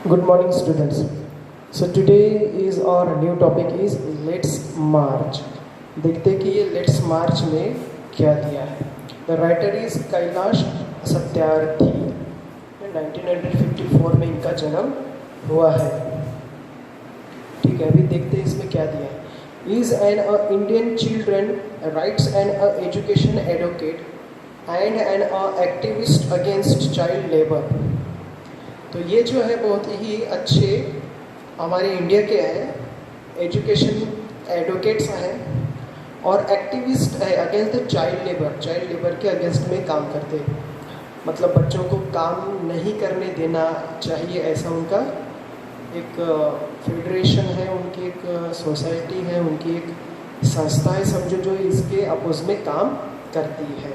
Good morning, students. So today is our new topic is Let's March. देखते हैं कि ये Let's March में क्या दिया है. The writer is Kailash Satyarthi. 1954 में इनका जन्म हुआ है. ठीक है, अभी देखते हैं इसमें क्या दिया है. Is an Indian children rights and education advocate and an activist against child labor. तो ये जो है बहुत ही अच्छे हमारे इंडिया के हैं, एजुकेशन एडवोकेट्स हैं और एक्टिविस्ट है अगेंस्ट चाइल्ड लेबर के अगेंस्ट में काम करते हैं. मतलब बच्चों को काम नहीं करने देना चाहिए, ऐसा उनका एक फेडरेशन है, उनकी एक सोसाइटी है, उनकी एक संस्था है समझो, जो इसके अपोज में काम करती है.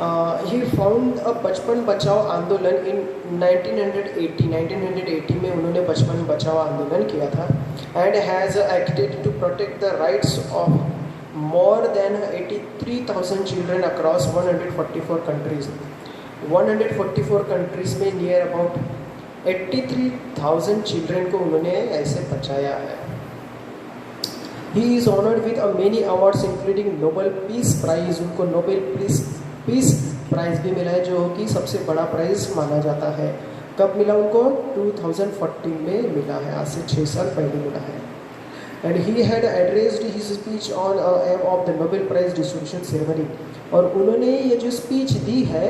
ही फाउंड अ बचपन बचाओ आंदोलन इन 1980 में उन्होंने बचपन बचाओ आंदोलन किया था. And has acted to protect the rights of more than 83,000 children across 144 countries. 144 countries में नियर अबाउट 83,000 चिल्ड्रन को उन्होंने ऐसे बचाया है. He is honoured with many awards including Nobel peace prize. उनको नोबेल पीस प्राइज़ भी मिला है, जो कि सबसे बड़ा प्राइज़ माना जाता है. कब मिला उनको? 2014 में मिला है, आज से 6 साल पहले मिला है. And he had addressed his speech on aim of the Nobel prize distribution ceremony. और उन्होंने ये जो स्पीच दी है,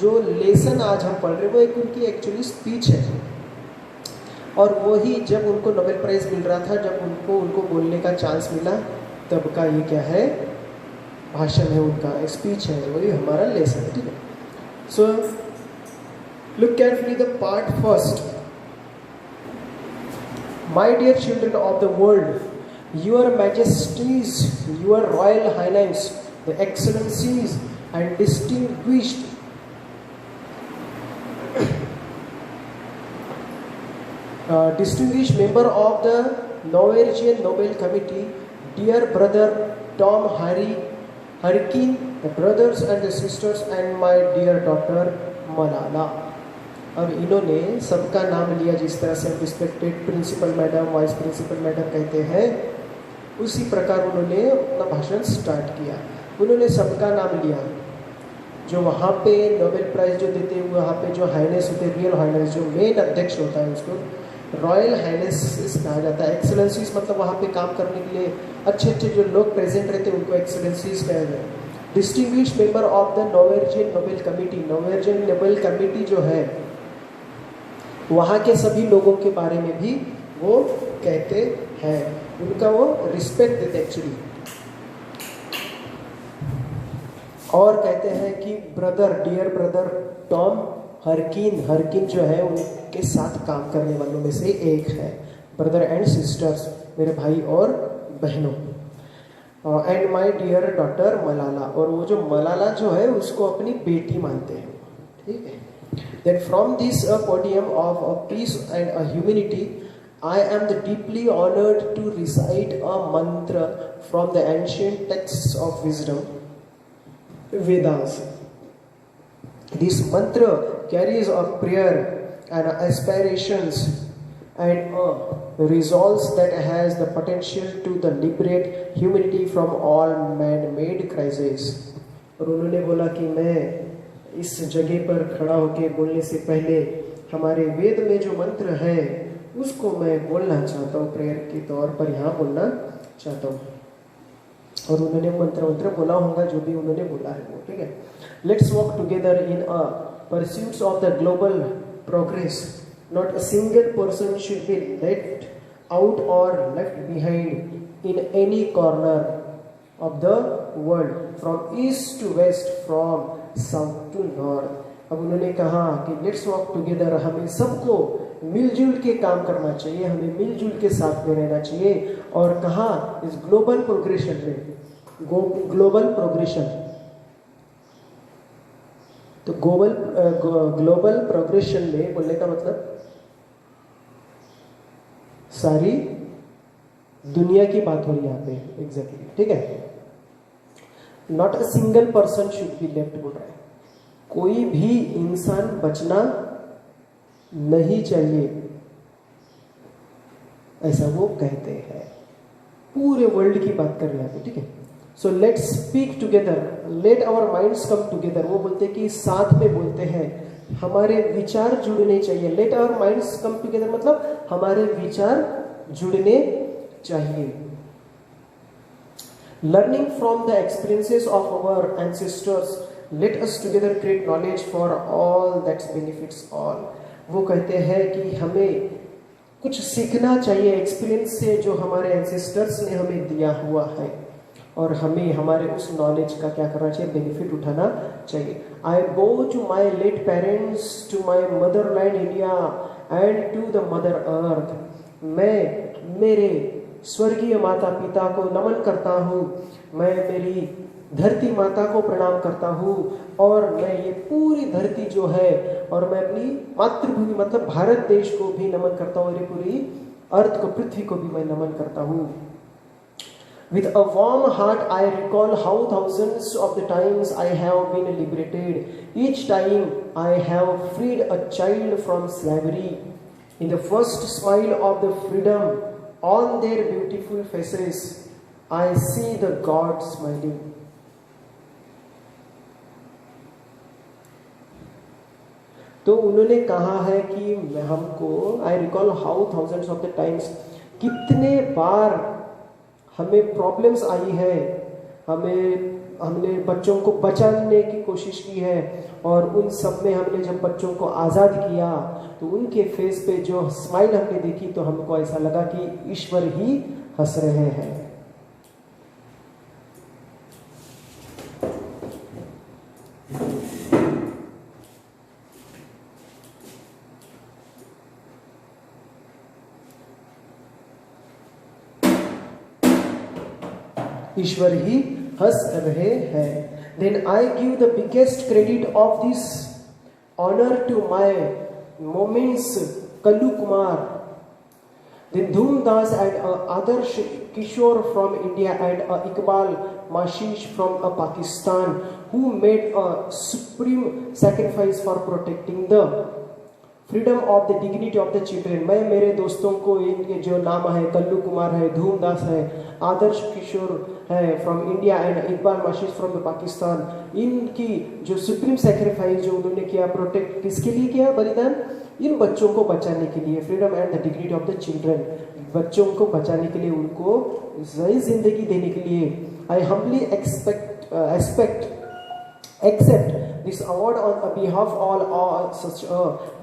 जो लेसन आज हम पढ़ रहे हैं, वो एक उनकी एक्चुअली स्पीच है. और वही जब उनको नोबेल प्राइज़ मिल रहा था, जब उनको बोलने का चांस मिला, तब का ये क्या है, भाषण है उनका, स्पीच है, वही हमारा लेसन है. ठीक है. So look carefully the part first. My dear children of the world, your majesties, your royal highness, the excellencies and distinguished distinguished member of the Norwegian Nobel Committee, dear brother Tom Harkin, the brothers and the sisters and my dear daughter Malala. अब इन्होंने सबका नाम लिया, जिस तरह से respected principal madam, vice principal madam कहते हैं, उसी प्रकार उन्होंने अपना भाषण स्टार्ट किया. उन्होंने सबका नाम लिया. जो वहाँ पे नोबेल प्राइज़ जो देते हैं, वहाँ पे जो हाइनेस होते हैं, रियल हाइनेस, जो मेन अध्यक्ष होता है, उसको रॉयल हाइनेस कहा जाता है. एक्सेलेंसीज मतलब वहाँ पे काम करने के लिए अच्छे अच्छे जो लोग प्रेजेंट रहते हैं, उनको एक्सेलेंसीज कहा जाए. Distinguished member of the Norwegian Nobel committee. Norwegian Nobel committee जो है, वहाँ के सभी लोगों के बारे में भी वो कहते हैं, उनका वो रिस्पेक्ट देते एक्चुअली. और कहते हैं कि ब्रदर, डियर ब्रदर टॉम हरकिन जो है, उनके साथ काम करने वालों में से एक है. ब्रदर एंड सिस्टर्स, मेरे भाई और बहनों. And my dear daughter Malala. और वो जो मलाला जो है, उसको अपनी बेटी मानते हैं. ठीक है. Then from this podium of peace and humanity, I am deeply honored to recite a mantra from the ancient texts of wisdom, Vedas. This mantra carries a prayer and aspirations and resolves that has the potential to liberate humanity from all man-made crises. और उन्होंने बोला कि मैं इस जगह पर खड़ा होकर बोलने से पहले हमारे वेद में जो मंत्र है, उसको मैं बोलना चाहता हूँ, प्रेयर के तौर पर यहाँ बोलना चाहता हूँ. और उन्होंने मंत्र बोला होगा, जो भी उन्होंने बोला है वो. ठीक है. Let's walk together in pursuits of the global progress. Not a single person should be left out or left behind in any corner of the world, from east to west, from south to north. अब उन्होंने कहा कि let's walk together, हमें सबको मिलजुल के काम करना चाहिए, हमें मिलजुल के साथ में रहना चाहिए. और कहा, इस ग्लोबल प्रोग्रेशन में, ग्लोबल प्रोग्रेशन, तो ग्लोबल प्रोग्रेशन में बोलने का मतलब सारी दुनिया की बात हो रही है यहाँ पे. एग्जैक्टली. ठीक है. Not a single person should be left, बोल रहा है, कोई भी इंसान बचना नहीं चाहिए, ऐसा वो कहते हैं। पूरे वर्ल्ड की बात कर रहे हैं, ठीक है। So let's speak together, let our minds come together. वो बोलते हैं कि साथ में बोलते हैं, हमारे विचार जुड़ने चाहिए। Let our minds come together मतलब हमारे विचार जुड़ने चाहिए। Learning from the experiences of our ancestors, let us together create knowledge for all that's benefits all. वो कहते हैं कि हमें कुछ सीखना चाहिए एक्सपीरियंस से जो हमारे एंसेस्टर्स ने हमें दिया हुआ है, और हमें हमारे उस नॉलेज का क्या करना चाहिए, बेनिफिट उठाना चाहिए। I bow to my late parents, to my motherland India and to the mother earth. मैं मेरे स्वर्गीय माता पिता को नमन करता हूँ, मैं मेरी धरती माता को प्रणाम करता हूँ, और मैं ये पूरी धरती जो है, और मैं अपनी मातृभूमि मतलब भारत देश को भी नमन करता हूँ, ये पूरी अर्थ को, पृथ्वी को भी मैं नमन करता हूँ। With a warm heart I recall how thousands of the times I have been liberated. Each time I have freed a child from slavery. In the first smile of the freedom on their beautiful faces, I see the God smiling. तो उन्होंने कहा है कि हमको I recall how thousands of the times, कितने बार हमें problems आई है, हमने बच्चों को बचाने की कोशिश की है, और उन सब में हमने जब बच्चों को आज़ाद किया तो उनके फेस पे जो स्माइल हमने देखी तो हमको ऐसा लगा कि ईश्वर ही हंस रहे हैं। ईश्वर ही हंस रहे हैं। Then I give the biggest credit of this honor to my moments Kallu Kumar, then Dhum Das and Adarsh Kishore from India and Iqbal Mashish from Pakistan, who made a supreme sacrifice for protecting the freedom of the dignity of the children. मैं मेरे दोस्तों को, इनके जो नाम है, कल्लू कुमार है, धूमदास है, आदर्श किशोर है from India and Iqbal Mashish from the Pakistan, इनकी जो सुप्रीम सैक्रिफाइस जो उन्होंने किया, प्रोटेक्ट किसके लिए किया, बलिदान इन बच्चों को बचाने के लिए, freedom and the dignity of the children, बच्चों को बचाने के लिए, उनको सही जिंदगी देने के लिए। I humbly accept this award on behalf all such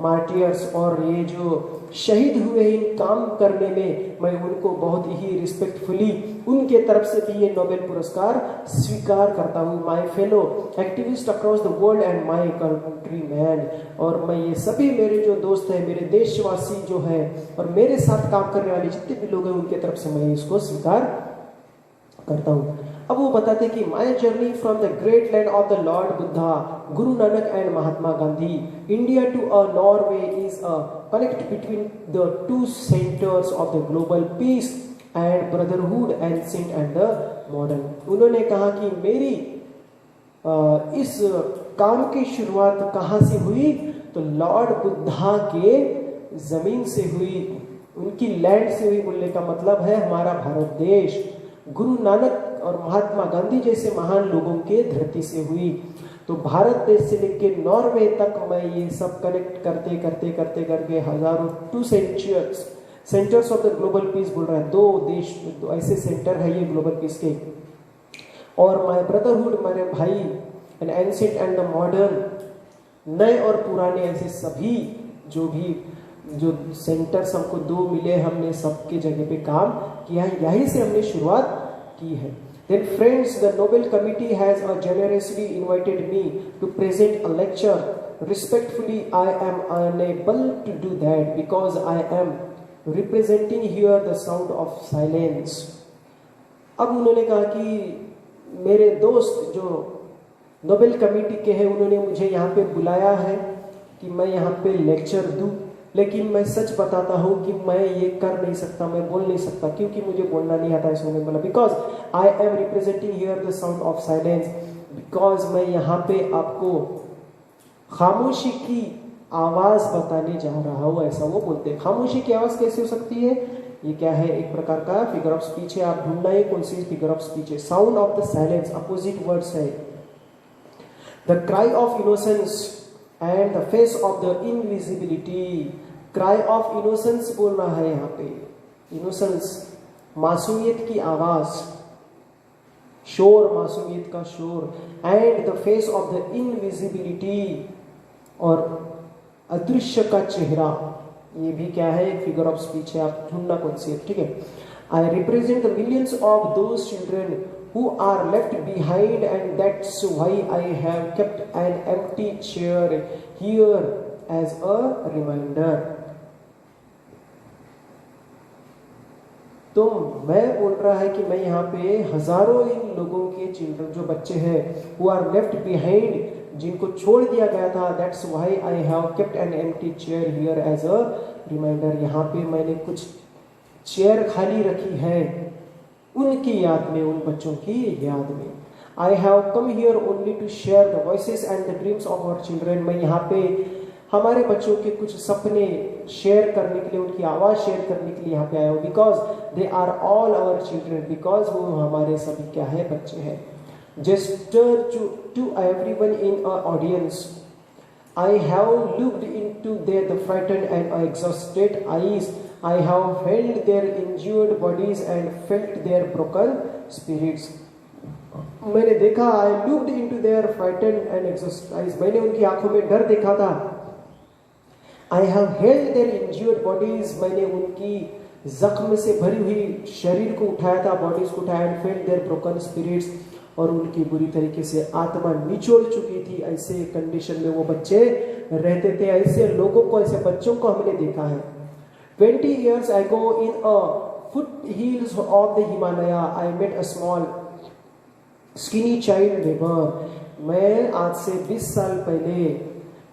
martyrs. और ये जो शहीद हुए इन काम करने में, मैं उनको बहुत ही रिस्पेक्टफुली उनके तरफ से भी ये नोबेल पुरस्कार स्वीकार करता हूँ। My fellow activist across the world and my country man. और मैं ये सभी मेरे जो दोस्त हैं, मेरे देशवासी जो हैं, और मेरे साथ काम करने वाले जितने भी लोग हैं, उनके तरफ से मैं इसको स्वीकार करता हूँ। अब वो बताते हैं कि my journey from the great land of the lord Buddha, Guru Nanak and Mahatma Gandhi, India to a Norway is a connect between the two centres of the global peace and brotherhood ancient and the modern. उन्होंने कहा कि मेरी इस काम की शुरुआत कहाँ से हुई, तो लॉर्ड बुद्धा के जमीन से हुई, उनकी लैंड से हुई। बोलने का मतलब है हमारा भारत देश, गुरु नानक और महात्मा गांधी जैसे महान लोगों के धरती से हुई। तो भारत देश से लेकर नॉर्वे तक मैं ये सब कनेक्ट करते करते करते करके हजारों to centres of the global piece बोल रहा है, दो देश, दो ऐसे सेंटर है ये ग्लोबल पीस के। और माय ब्रदरहुड, मेरे भाई, and ancient and the modern, नए और पुराने, ऐसे सभी जो सेंटर्स हमको दो मिले, हमने सबके जगह पे काम किया है, यहीं से हमने शुरुआत की है। Then friends, the Nobel Committee has generously invited me to present a lecture. Respectfully, I am unable to do that because I am representing here the sound of silence. अब उन्होंने कहा कि मेरे दोस्त जो नोबेल कमेटी के हैं, उन्होंने मुझे यहाँ पे बुलाया है कि मैं यहाँ पे लेक्चर दूँ, लेकिन मैं सच बताता हूँ कि मैं ये कर नहीं सकता, मैं बोल नहीं सकता, क्योंकि मुझे बोलना नहीं आता है। उन्होंने बोला because I am representing here the sound of silence, because मैं यहाँ पे आपको खामोशी की आवाज बताने जा रहा हो, ऐसा वो बोलते हैं। खामोशी की आवाज कैसे हो सकती है? ये क्या है? एक प्रकार का फिगर ऑफ स्पीच है। आप ढूंढना है कौन सी फिगर ऑफ स्पीच है। Sound of the silence, opposite words है। The cry of innocence and the face of the invisibility. Cry of innocence बोल रहा है यहाँ पे। इनोसेंस, मासूमियत की आवाज, शोर, मासूमियत का शोर। And the face of the invisibility, और अदृश्य का चेहरा। ये भी क्या है? एक फिगर ऑफ स्पीच है। आप ढूंढना कौन सी है, ठीक है। I represent the millions of those children who are left behind, and that's why I have kept an empty chair here as a reminder. तो मैं बोल रहा है कि मैं यहाँ पे हजारों इन लोगों के चिल्ड्रन, जो बच्चे हैं, who are left behind, जिनको छोड़ दिया गया था, that's why I have kept an empty chair here as a reminder. यहाँ पे मैंने कुछ चेयर खाली रखी है उनकी याद में, उन बच्चों की याद में। I have come here only to share the voices and the dreams of our children. मैं यहाँ पे हमारे बच्चों के कुछ सपने शेयर करने के लिए, उनकी आवाज़ शेयर करने के लिए यहाँ पे आया हूँ। Because they are all our children, because वो हमारे सभी क्या है? बच्चे हैं। Gesture to everyone in our audience. I have looked into their frightened and exhausted eyes. I have held their injured bodies and felt their broken spirits. मैंने देखा, I looked into their frightened and exhausted eyes. मैंने उनकी आंखों में डर देखा था। I have held their injured bodies. मैंने उनकी जख्म से भरी हुई शरीर को उठाया था, बॉडीज को उठाया। And felt their broken spirits. और उनकी बुरी तरीके से आत्मा निचोड़ चुकी थी। ऐसे कंडीशन में वो बच्चे रहते थे। ऐसे लोगों को, ऐसे बच्चों को हमने देखा है। 20 years ago in a foothills of the Himalaya, I met a small skinny child neighbor. मैं आज से 20 साल पहले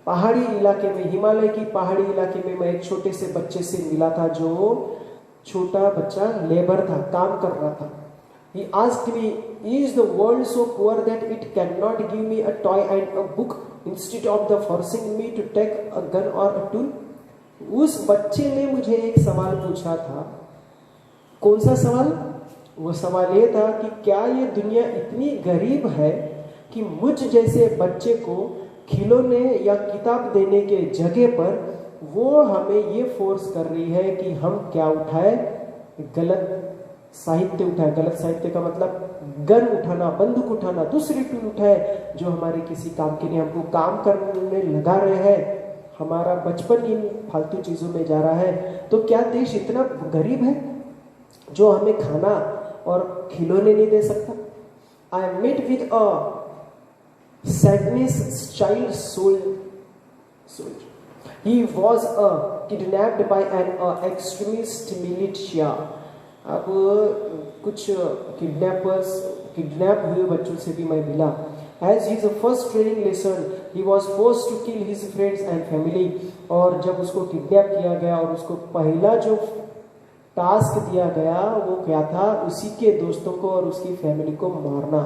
पहाड़ी इलाके में, हिमालय की पहाड़ी इलाके में, मैं एक छोटे से बच्चे से मिला था, जो छोटा बच्चा लेबर था, काम कर रहा था। He asked me, is the world so poor that it cannot give me a toy and a book instead of the forcing me to take a gun or a tool? उस बच्चे ने मुझे एक सवाल पूछा था। कौन सा सवाल? वो सवाल ये था कि क्या ये दुनिया इतनी गरीब है कि मुझ जैसे बच्चे को खिलौने या किताब देने के जगह पर वो हमें ये फोर्स कर रही है कि हम क्या उठाए? गलत साहित्य उठाए। गलत साहित्य का मतलब गन उठाना, बंदूक उठाना, दूसरी टूल उठाए जो हमारे किसी काम के लिए, हमको काम करने में लगा रहे हैं। हमारा बचपन इन फालतू चीजों में जा रहा है। तो क्या देश इतना गरीब है जो हमें खाना और खिलौने नहीं दे सकता? I met with a sadness child soul. He was kidnapped by an extremist militia. अब कुछ किडनैप हुए बच्चों से भी मैं मिला। As his first training lesson, he was forced to kill his friends and family. और जब उसको किडनैप किया गया और उसको पहला जो टास्क दिया गया वो क्या था? उसी के दोस्तों को और उसकी फैमिली को मारना।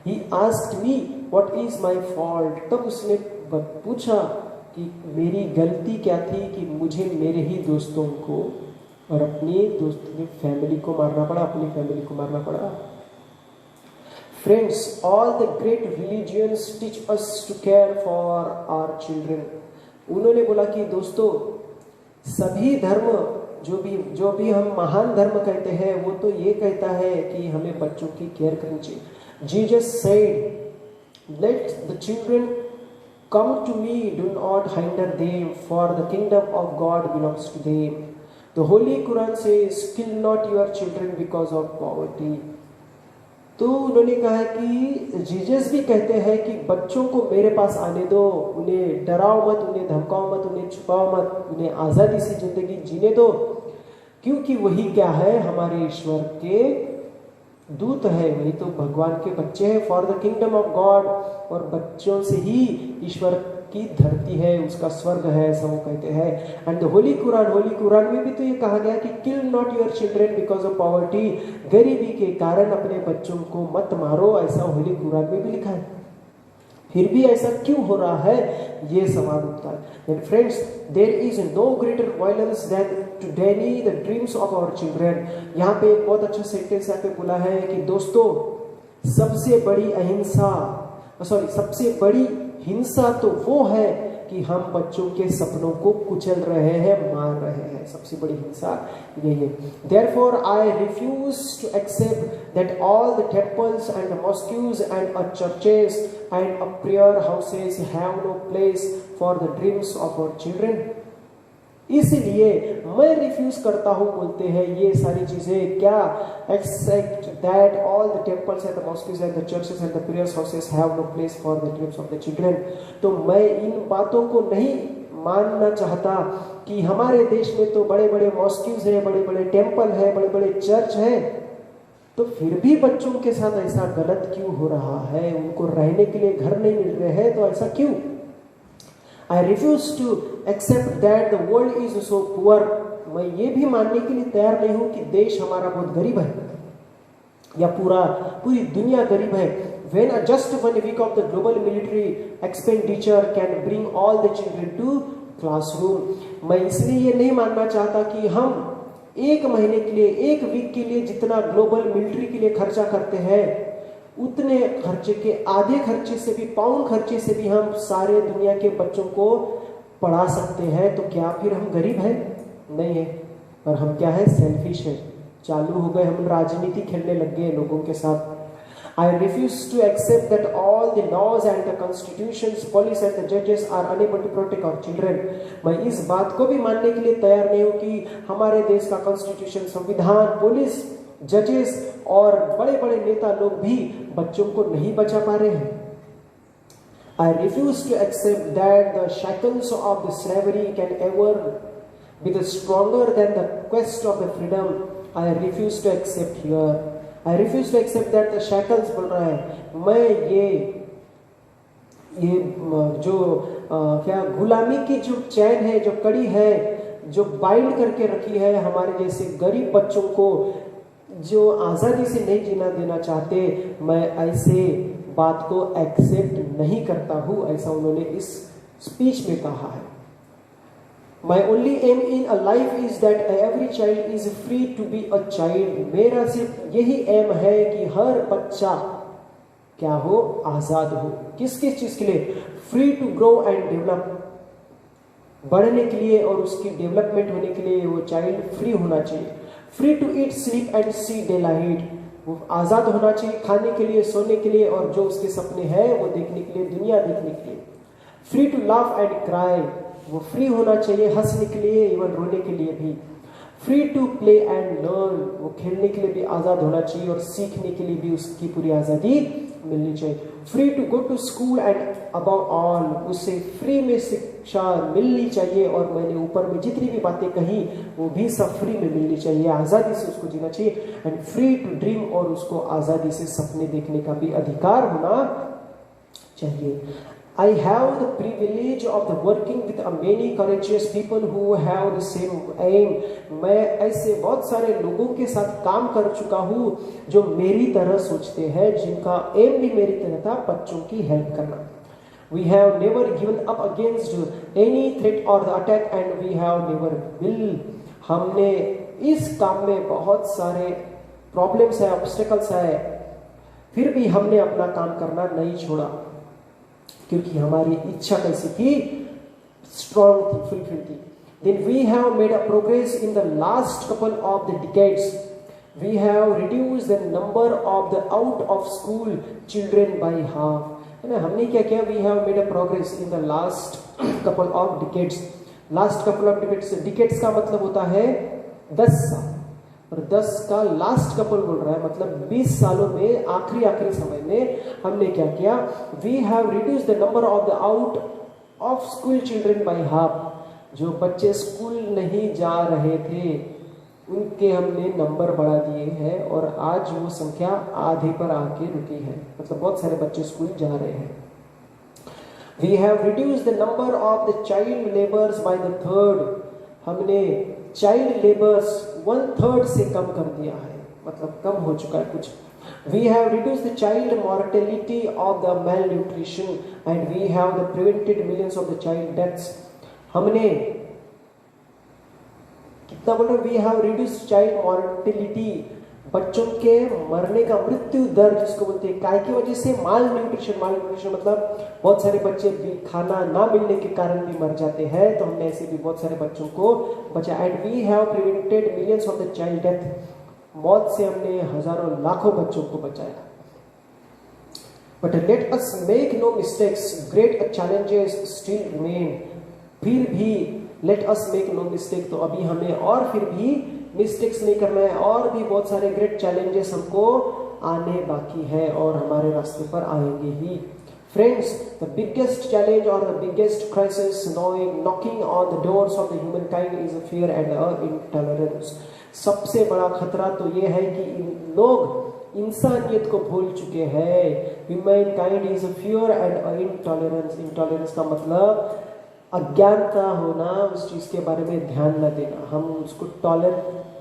He asked me, what is my fault? तब उसने पूछा कि मेरी गलती क्या थी कि मुझे मेरे ही दोस्तों को और अपनी दोस्तों की फैमिली को मारना पड़ा, अपनी फैमिली को मारना पड़ा। Friends, all the great religions teach us to care for our children. उन्होंने बोला कि दोस्तों, सभी धर्म, जो भी हम महान धर्म कहते हैं, वो तो ये कहता है कि हमें बच्चों की केयर करनी चाहिए। Jesus said, let the children come to me, do not hinder them, for the kingdom of God belongs to them. The Holy Quran says, kill not your children because of poverty. तो उन्होंने कहा कि Jesus भी कहते हैं कि बच्चों को मेरे पास आने दो, उन्हें डराओ मत, उन्हें धमकाओ मत, उन्हें छुपाओ मत, उन्हें आज़ादी से जिंदगी जीने दो, क्योंकि वही क्या है? हमारे ईश्वर के दूत है, वही तो भगवान के बच्चे हैं। For the kingdom of God, और बच्चों से ही ईश्वर की धरती है, उसका स्वर्ग है, ऐसा वो कहते हैं। एंड द होली कुरान में भी तो ये कहा गया कि kill not your children because of poverty, गरीबी के कारण अपने बच्चों को मत मारो, ऐसा होली कुरान में भी लिखा है। फिर भी ऐसा क्यों हो रहा है, ये सवाल उठता है। Friends, there is no greater violence than to deny the dreams of our children. यहाँ पे एक बहुत अच्छा सेंटेंस यहाँ पे बोला है कि दोस्तों, सबसे बड़ी सबसे बड़ी हिंसा तो वो है कि हम बच्चों के सपनों को कुचल रहे हैं, मार रहे हैं। सबसे बड़ी हिंसा यही है। Therefore, I refuse to accept that all the temples and the mosques and churches and prayer houses have no place for the dreams of our children. इसलिए मैं रिफ्यूज करता हूं, बोलते हैं ये सारी चीजें, क्या accept that all the temples and the mosques and the churches and the prayers houses have no place for the dreams of the children. तो मैं इन बातों को नहीं मानना चाहता कि हमारे देश में तो बड़े बड़े मॉस्क्स हैं, बड़े बड़े टेम्पल हैं, बड़े बड़े चर्च हैं, तो फिर भी बच्चों के साथ ऐसा गलत क्यों हो रहा है? उनको रहने के लिए घर नहीं मिल रहे हैं, तो ऐसा क्यों? I refuse to accept that the world is so poor. मैं ये भी मानने के लिए तैयार नहीं हूं कि देश हमारा बहुत गरीब है या पूरी दुनिया गरीब है। When just 1 week of the global military expenditure can bring all the children to classroom. मैं इसलिए ये नहीं मानना चाहता कि हम एक महीने के लिए, एक वीक के लिए जितना ग्लोबल मिलिट्री के लिए खर्चा करते हैं, उतने खर्चे के आधे खर्चे से भी, पाउंड खर्चे से भी हम सारे दुनिया के बच्चों को पढ़ा सकते हैं। तो क्या फिर हम गरीब हैं? नहीं है। पर हम क्या है? सेल्फिश है। चालू हो गए, हम राजनीति खेलने लग गए लोगों के साथ। I refuse to accept that all the laws and the constitutions, police and the judges are unable to protect our children. मैं इस बात को भी मानने के लिए तैयार नहीं हूँ कि हमारे देश का कॉन्स्टिट्यूशन, संविधान, पुलिस, जजेस और बड़े बड़े नेता लोग भी बच्चों को नहीं बचा पा रहे हैं। I refuse to accept that the shackles of the slavery can ever be the stronger than the quest of the freedom. I refuse to accept here. I refuse to accept that the shackles बोल रहा है। मैं ये जो क्या गुलामी की जो चैन है, जो कड़ी है, जो बाइंड करके रखी है हमारे जैसे गरीब बच्चों को, जो आज़ादी से नहीं जीना देना चाहते, मैं ऐसे बात को एक्सेप्ट नहीं करता हूँ। ऐसा उन्होंने इस स्पीच में कहा है। My only aim in a life is that every child is free to be a child. मेरा सिर्फ यही एम है कि हर बच्चा क्या हो? आज़ाद हो। किस किस चीज़ के लिए? Free to grow and develop, बढ़ने के लिए और उसकी डेवलपमेंट होने के लिए वो चाइल्ड फ्री होना चाहिए। Free to eat, sleep and see daylight, वो आज़ाद होना चाहिए खाने के लिए, सोने के लिए और जो उसके सपने हैं वो देखने के लिए, दुनिया देखने के लिए। Free to laugh and cry, वो फ्री होना चाहिए हंसने के लिए, इवन रोने के लिए भी। Free to play and learn, वो खेलने के लिए भी आज़ाद होना चाहिए और सीखने के लिए भी उसकी पूरी आज़ादी मिलनी चाहिए। Free to go to school and above all, उसे फ्री में शिक्षा मिलनी चाहिए और मैंने ऊपर में जितनी भी बातें कही वो भी सब फ्री में मिलनी चाहिए, आज़ादी से उसको जीना चाहिए। एंड फ्री टू ड्रीम, और उसको आज़ादी से सपने देखने का भी अधिकार होना चाहिए। I have the privilege of the working with many courageous people who have the same aim. मैं ऐसे बहुत सारे लोगों के साथ काम कर चुका हूँ जो मेरी तरह सोचते हैं, जिनका एम भी मेरी तरह था, बच्चों की हेल्प करना। We have never given up against any threat or the attack and we have never will. हमने इस काम में बहुत सारे प्रॉब्लम्स है, ऑब्स्टेकल्स है, फिर भी हमने अपना काम करना नहीं छोड़ा, क्योंकि हमारी इच्छा कैसी थी? स्ट्रॉन्ग थी, फुलफिल थी। Then we have made a progress in the last couple of the decades. We have reduced the number of the out of school children by half. है ना? हमने क्या किया? We have made a progress in the last couple of decades. Last couple of decades, decades का मतलब होता है 10 साल, और 10 का लास्ट कपल बोल रहा है, मतलब 20 सालों में आखिरी समय में हमने क्या किया? We have reduce the number of the out of school children by half. जो बच्चे स्कूल नहीं जा रहे थे उनके हमने नंबर बढ़ा दिए हैं और आज वो संख्या आधे पर आके रुकी है, मतलब बहुत सारे बच्चे स्कूल जा रहे हैं। We have reduce the number of the child labours by the third, हमने चाइल्ड लेबर्स 1/3 से कम कर दिया है, मतलब कम हो चुका है कुछ। We have reduced the child mortality of the malnutrition and we have the prevented millions of the child deaths. हमने कितना बोल रहे? We have reduced child mortality, बच्चों के मरने का मृत्यु दर जिसको बोलते हैं, काय की वजह से? माल न्यूट्रिशन मतलब बहुत सारे बच्चे खाना ना मिलने के कारण भी मर जाते हैं, तो हमने ऐसे भी बहुत सारे बच्चों को बचा. And we have prevented millions of the child death, मौत से हमने हजारों लाखों बच्चों को बचाया. But let us make no mistakes, great challenges still remain. फिर भी let us make no mistake, तो अभी हमें और फिर भी मिस्टेक्स नहीं करना है, और भी बहुत सारे ग्रेट चैलेंजेस हमको आने बाकी है और हमारे रास्ते पर आएंगे ही. फ्रेंड्स, द बिगेस्ट चैलेंज और the biggest crisis knocking on the doors of the human kind is fear and intolerance. सबसे बड़ा खतरा तो ये है कि लोग इंसानियत को भूल चुके हैं. Human kind is fear and intolerance. Intolerance का मतलब अज्ञानता होना, उस चीज के बारे में ध्यान न देना. हम उसको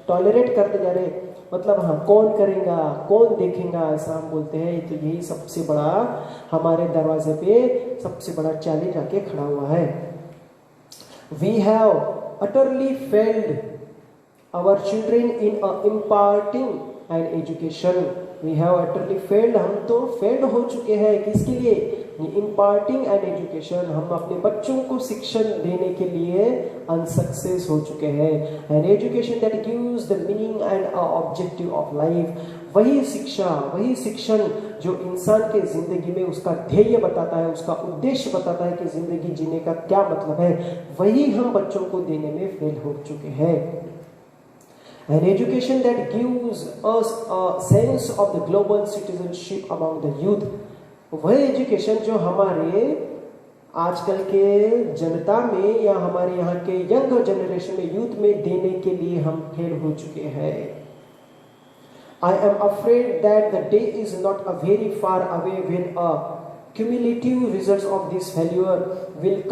टॉलरेट करते जा रहे हैं, मतलब हाँ कौन करेगा, कौन देखेगा, ऐसा हम बोलते हैं. तो यही सबसे बड़ा हमारे दरवाजे पे सबसे बड़ा चैलेंज आके खड़ा हुआ है. We have utterly failed our children in imparting an education. We have utterly failed. हम तो फेल्ड हो चुके हैं. किसके लिए? imparting an education. हम अपने बच्चों को शिक्षण देने के लिए अनसक्सेस हो चुके हैं. An education that gives the meaning and objective of life. वही शिक्षण जो इंसान के जिंदगी में उसका ध्येय बताता है, उसका उद्देश्य बताता है कि जिंदगी जीने का क्या मतलब है, वही हम बच्चों को देने में फेल हो चुके हैं. An education that gives us a sense of the global citizenship among the youth. वह एजुकेशन जो हमारे आजकल के जनता में या हमारे यहाँ के यंग जनरेशन में, यूथ में देने के लिए हम फेल हो चुके हैं. I am afraid that the day is not a very far away when a cumulative results of this failure will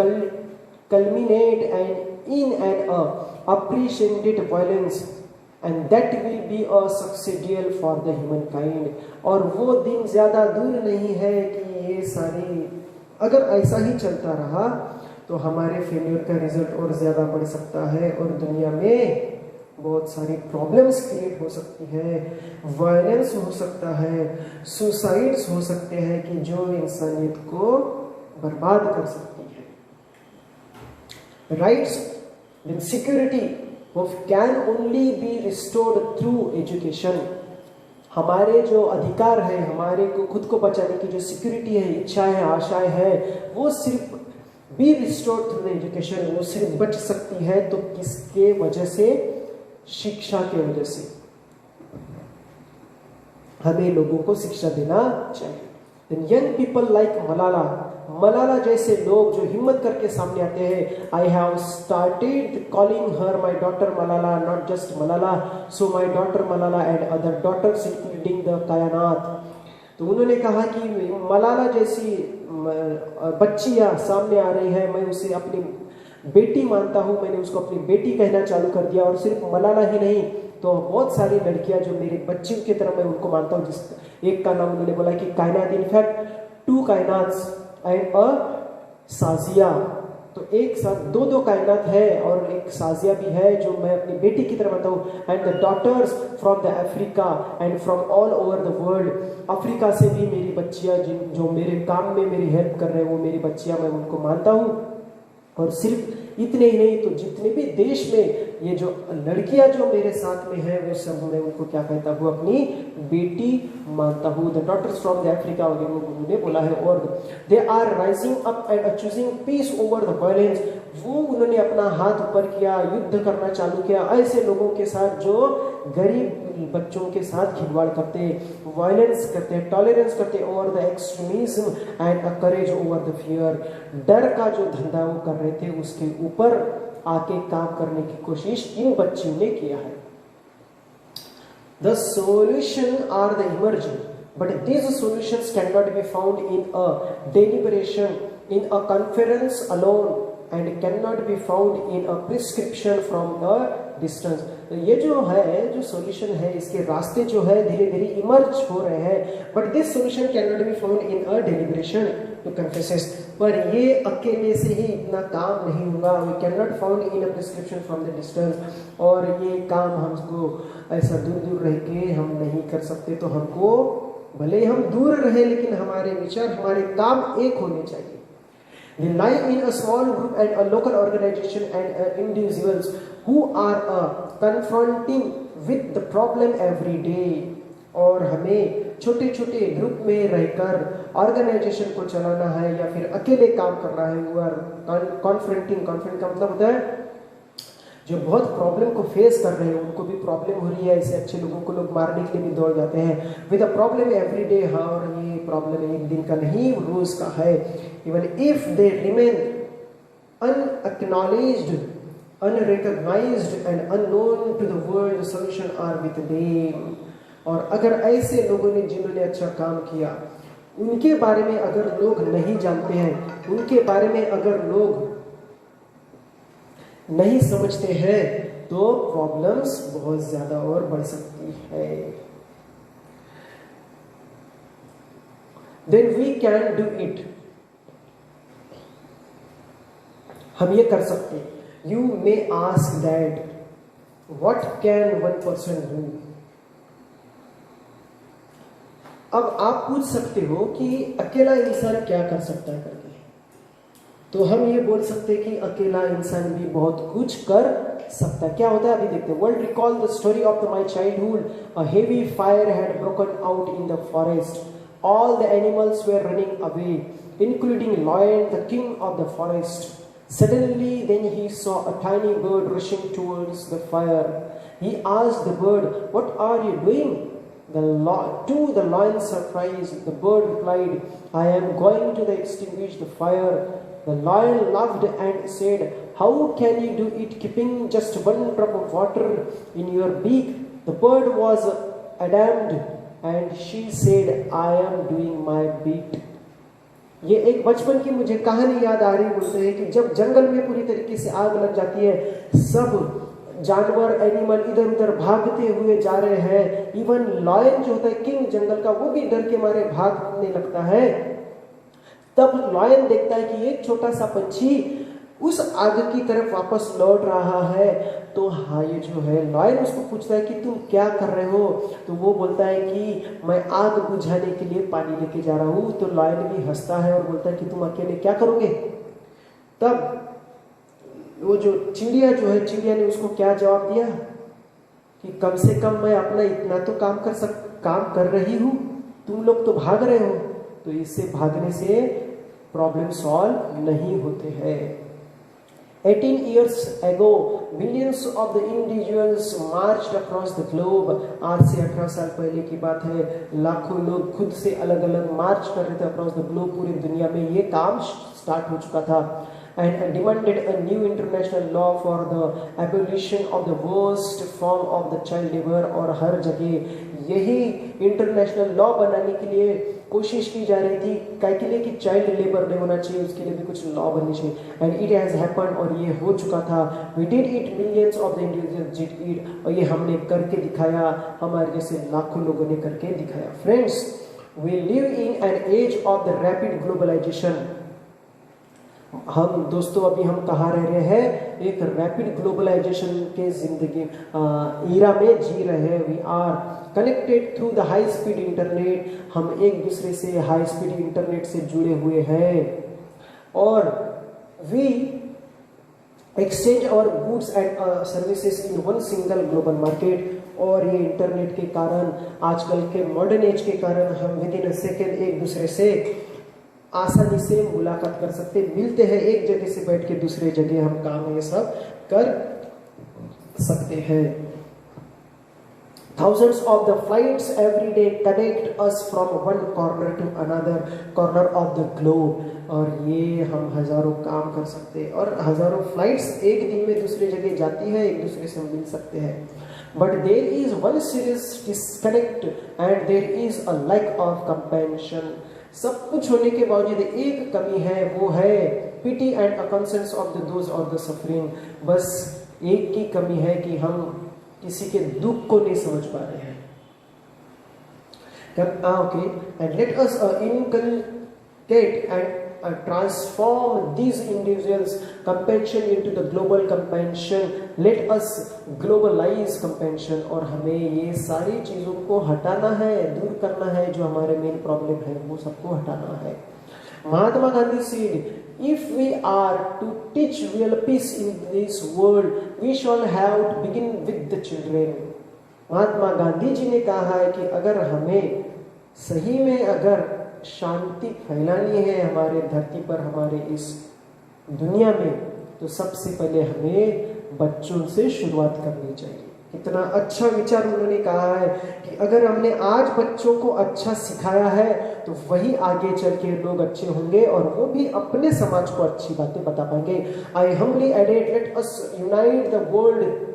culminate in an unprecedented violence. And that will be a succeedal for the humankind. और वो दिन ज्यादा दूर नहीं है कि ये सारी, अगर ऐसा ही चलता रहा तो हमारे फेलियर का रिजल्ट और ज्यादा बढ़ सकता है और दुनिया में बहुत सारी प्रॉब्लम्स क्रिएट हो सकती है, वायलेंस हो सकता है, सुसाइड्स हो सकते हैं कि जो इंसानियत को बर्बाद कर सकती है. Rights and security can only be restored through education. हमारे जो अधिकार है, हमारे को खुद को बचाने की जो सिक्योरिटी है, इच्छाएं है, आशाएं है, वो सिर्फ बी रिस्टोर्ड थ्रू एजुकेशन. वो सिर्फ बच सकती है तो किसके वजह से? शिक्षा के वजह से. हमें लोगों को शिक्षा देना चाहिए. Then young people like Malala जैसे लोग जो हिम्मत करके सामने आते हैं. I have started calling her my daughter Malala, not just Malala. So my daughter Malala and other daughters including the कायनात. तो उन्होंने कहा कि मलाला जैसी बच्चियां सामने आ रही है, मैं उसे अपनी बेटी मानता हूँ. मैंने उसको अपनी बेटी कहना चालू कर दिया. और सिर्फ मलाला ही नहीं, तो बहुत सारी लड़कियां जो मेरी बच्चियों की तरह मैं उनको मानता हूँ. जिस एक का नाम उन्होंने बोला कि कायनात, इनफैक्ट 2 कायनात एंड अ साजिया. तो एक साथ दो कायनात है और एक साजिया भी है जो मैं अपनी बेटी की तरह मानता हूँ. And the daughters from the Africa and from all over the world. Africa से भी मेरी बच्चियां जो मेरे काम में मेरी हेल्प कर रहे हैं, वो मेरी बच्चियां, मैं उनको मानता हूँ. और सिर्फ इतने ही नहीं, तो जितने भी देश में ये जो लड़कियां जो मेरे साथ में है, वो सब मैं उनको क्या कहता हूँ? अपनी बेटी मानता हूँ. The daughters from the Africa उन्होंने बोला है. और they are rising up and choosing peace over the violence. वो उन्होंने अपना हाथ ऊपर किया, युद्ध करना चालू किया ऐसे लोगों के साथ जो गरीब बच्चों के साथ खिलवाड़ करते, वायलेंस करते, टॉलरेंस करते, और the extremism and a courage over the fear. डर का जो धंधा वो कर रहे थे, उसके ऊपर आके काम करने की कोशिश इन बच्चों ने किया है. The solution are the emerging, but these solutions cannot be found in a deliberation, in a conference alone. and cannot be found in a prescription from a distance. तो ये जो है, जो सॉल्यूशन है, इसके रास्ते जो है धीरे धीरे इमर्ज हो रहे हैं, but this solution can not be found in a deliberation to conferences. पर ये अकेले से ही इतना काम नहीं होगा. We can not found in a prescription from the distance. और ये काम हमको ऐसा दूर दूर रह के हम नहीं कर सकते. तो हमको भले हम दूर रहे लेकिन हमारे विचार, हमारे काम एक होने चाहिए. They lie in a small group and a local organization and individuals who are confronting with the problem every day. और हमें छोटे छोटे ग्रुप में रहकर ऑर्गेनाइजेशन को चलाना है या फिर अकेले काम करना है. वो आर कॉन्फ्रेंटिंग. कॉन्फ्रेंट का मतलब होता है जो बहुत प्रॉब्लम को फेस कर रहे हैं, उनको भी प्रॉब्लम हो रही है, ऐसे अच्छे लोगों को लोग मारने के लिए भी दौड़ जाते हैं. With a problem every day. हाँ, और ये प्रॉब्लम एक दिन का नहीं, रोज का है. Even if they remain unacknowledged, unrecognised and unknown to the world, the solution are with them. और अगर ऐसे लोगों ने जिन्होंने अच्छा काम किया, उनके बारे में अगर लोग नहीं जानते हैं, उनके बारे में अगर लोग नहीं समझते हैं, तो प्रॉब्लम्स बहुत ज्यादा और बढ़ सकती है. Then we can do it. हम ये कर सकते हैं. You may ask that what can one person do? अब आप पूछ सकते हो कि अकेला इंसान क्या कर सकता है करके. तो हम ये बोल सकते हैं कि अकेला इंसान भी बहुत कुछ कर सकता है. क्या होता है अभी देखते हैं. World recall the story of my childhood. A heavy fire had broken out in the forest. All the animals were running away, including lion, the king of the forest. Suddenly then he saw a tiny bird rushing towards the fire. He asked the bird, "What are you doing?" To the lion's surprise, the bird replied, "I am going to extinguish the fire." The lion laughed and said, "How can you do it keeping just one drop of water in your beak?" The bird was alarmed and she said, "I am doing my bit." ये एक बचपन की मुझे कहानी याद आ रही. बोलते हैं कि जब जंगल में पूरी तरीके से आग लग जाती है, सब जानवर, एनिमल इधर उधर भागते हुए जा रहे हैं. इवन लायन जो होता है, किंग जंगल का, वो भी डर के मारे भागने लगता है. तब लायन देखता है कि एक छोटा सा पंछी उस आग की तरफ वापस लौट रहा है. तो हाँ, ये जो है लायन उसको पूछता है कि तुम क्या कर रहे हो. तो वो बोलता है कि मैं आग बुझाने के लिए पानी लेके जा रहा हूँ. तो लायन भी हंसता है और बोलता है कि तुम अकेले क्या करोगे. तब वो जो चिड़िया जो है, चिड़िया ने उसको क्या जवाब दिया कि कम से कम मैं अपना इतना तो काम कर रही हूँ, तुम लोग तो भाग रहे हो. तो इससे भागने से प्रॉब्लम सॉल्व नहीं होते हैं. 18 years ago, millions of the individuals marched across the globe. आज से 18 साल पहले की बात है. लाखों लोग खुद से अलग अलग मार्च कर रहे थे अक्रॉस द ग्लोब. पूरी दुनिया में ये काम स्टार्ट हो चुका था. And demanded a new international law for the abolition of the worst form of the child labor. और हर जगह यही इंटरनेशनल लॉ बनाने के लिए कोशिश की जा रही थी. क्या के लिए कि चाइल्ड लेबर नहीं होना चाहिए, उसके लिए भी कुछ लॉ बननी चाहिए. And it has happened. और ये हो चुका था. We did it, millions of the individuals did it. और ये हमने करके दिखाया, हमारे जैसे लाखों लोगों ने करके दिखाया. Friends, we live in an age of the rapid globalisation. हम दोस्तों अभी हम कहाँ रह रहे हैं, एक रैपिड ग्लोबलाइजेशन के जिंदगी ईरा में जी रहे हैं. We are connected through the high speed internet. हम एक दूसरे से हाई स्पीड इंटरनेट से जुड़े हुए हैं. और we exchange our goods and services in one single global market. और ये इंटरनेट के कारण, आजकल के मॉडर्न एज के कारण, हम विद इन अ सेकेंड एक दूसरे से आसानी से मुलाकात कर सकते, मिलते हैं. एक जगह से बैठ के दूसरे जगह हम काम ये सब कर सकते हैं. Thousands of the flights every day connect us from one corner to another corner of the globe. और ये हम हजारों काम कर सकते हैं. और हजारों फ्लाइट्स एक दिन में दूसरी जगह जाती है, एक दूसरे से मिल सकते हैं. But there is one serious disconnect and there is a lack of compassion. सब कुछ होने के बावजूद एक कमी है, वो है pity and a concerns of the those or the suffering. बस एक की कमी है कि हम किसी के दुख को नहीं समझ पा रहे हैं. Okay, and let us inculcate and transform these individuals' compassion into the global compassion. Let us globalize compassion. और हमें ये सारी चीज़ों को हटाना है, दूर करना है, जो हमारे मेन प्रॉब्लम है वो सबको हटाना है. Mahatma Gandhi said, if we are to teach real peace in this world, we shall have to begin with the children. Mahatma Gandhi ji ने कहा है कि अगर हमें सही में अगर शांति फैलानी है हमारे धरती पर, हमारे इस दुनिया में, तो सबसे पहले हमें बच्चों से शुरुआत करनी चाहिए. कितना अच्छा विचार उन्होंने कहा है कि अगर हमने आज बच्चों को अच्छा सिखाया है तो वही आगे चल के लोग अच्छे होंगे और वो भी अपने समाज को अच्छी बातें बता पाएंगे. I humbly added, let us unite the world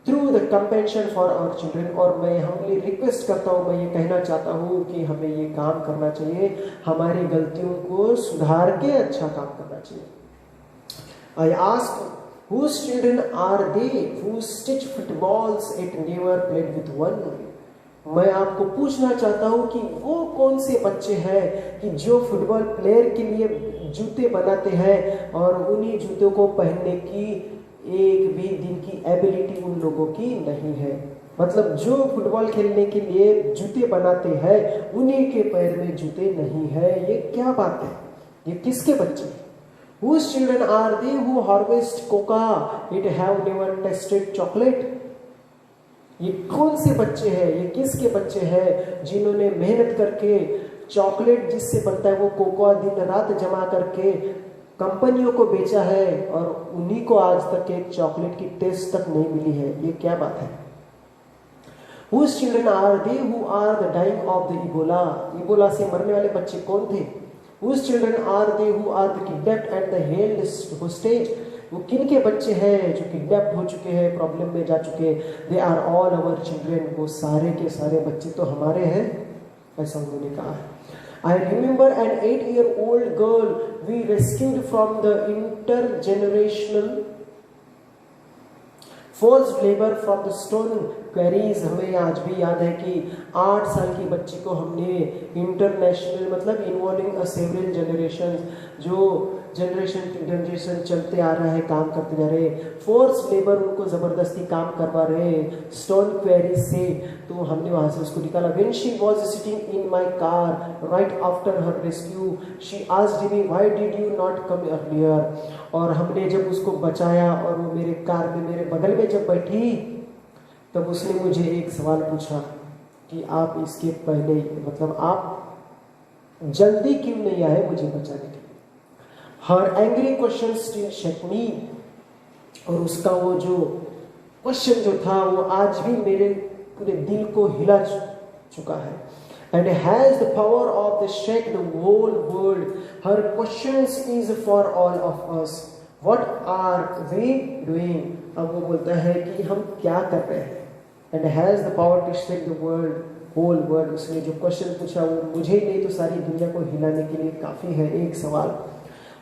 through the compassion for our children. और मैं हम्बली रिक्वेस्ट करता हूँ, मैं ये कहना चाहता हूँ कि हमें ये काम करना चाहिए, हमारी गलतियों को सुधार के अच्छा काम करना चाहिए. I ask, whose children are they who stitch footballs at never played with one? मैं आपको पूछना चाहता हूँ कि वो कौन से बच्चे हैं कि जो फुटबॉल प्लेयर के लिए जूते बनाते हैं और उन्हीं जूतों को पहनने की एक भी दिन की एबिलिटी उन लोगों की नहीं है. मतलब जो फुटबॉल खेलने के लिए जूते बनाते हैं उन्हीं के पैर में जूते नहीं है. ये क्या बात है? ये किसके बच्चे हैं? Whose children are they who harvest coca yet have never tasted chocolate? ये कौन से बच्चे हैं, ये किसके बच्चे हैं जिन्होंने मेहनत करके चॉकलेट जिससे बनता है वो कोकोआ दिन रात जमा करके कंपनियों को बेचा है और उन्हीं को आज तक एक चॉकलेट की टेस्ट तक नहीं मिली है. ये क्या बात है? Whose children are they who are the dying of the Ebola? Ebola से मरने वाले बच्चे कौन थे? Whose children are they who are the kidnapped and the held hostage? वो किन के बच्चे हैं जो किडनैप हो चुके हैं, प्रॉब्लम में जा चुके हैं? They are all our children. वो सारे के सारे बच्चे तो हमारे हैं, ऐसा उन्होंने कहा है. I remember an 8-year-old girl we rescued from the intergenerational forced labor from the stone quarries. हमें आज भी याद है कि 8 साल की बच्ची को हमने इंटरनेशनल मतलब इन्वॉल्विंग सेवरल जनरेशन, जो जनरेशन टू जनरेशन चलते आ रहा है, काम करते जा रहे, फोर्स लेबर उनको ज़बरदस्ती काम करवा रहे स्टोन क्वेरी से, तो हमने वहाँ से उसको निकाला. When she was sitting in my car right after her rescue, she asked me, why did you not come earlier? और हमने जब उसको बचाया और वो मेरे कार में मेरे बगल में जब बैठी तब उसने मुझे एक सवाल पूछा कि आप इसके पहले मतलब आप जल्दी क्यों नहीं आए मुझे बचाने के लिए. Her angry question still shook me. और उसका वो जो क्वेश्चन जो था वो आज भी मेरे पूरे दिल को हिला चुका है. And has the power of the shake the whole world. Her questions is for all of us. What are we doing? अब वो बोलता है कि हम क्या कर रहे हैं. And has the power to shake the world, whole world. उसने जो क्वेश्चन पूछा वो मुझे ही नहीं तो सारी दुनिया को हिलाने के लिए काफी है. एक सवाल.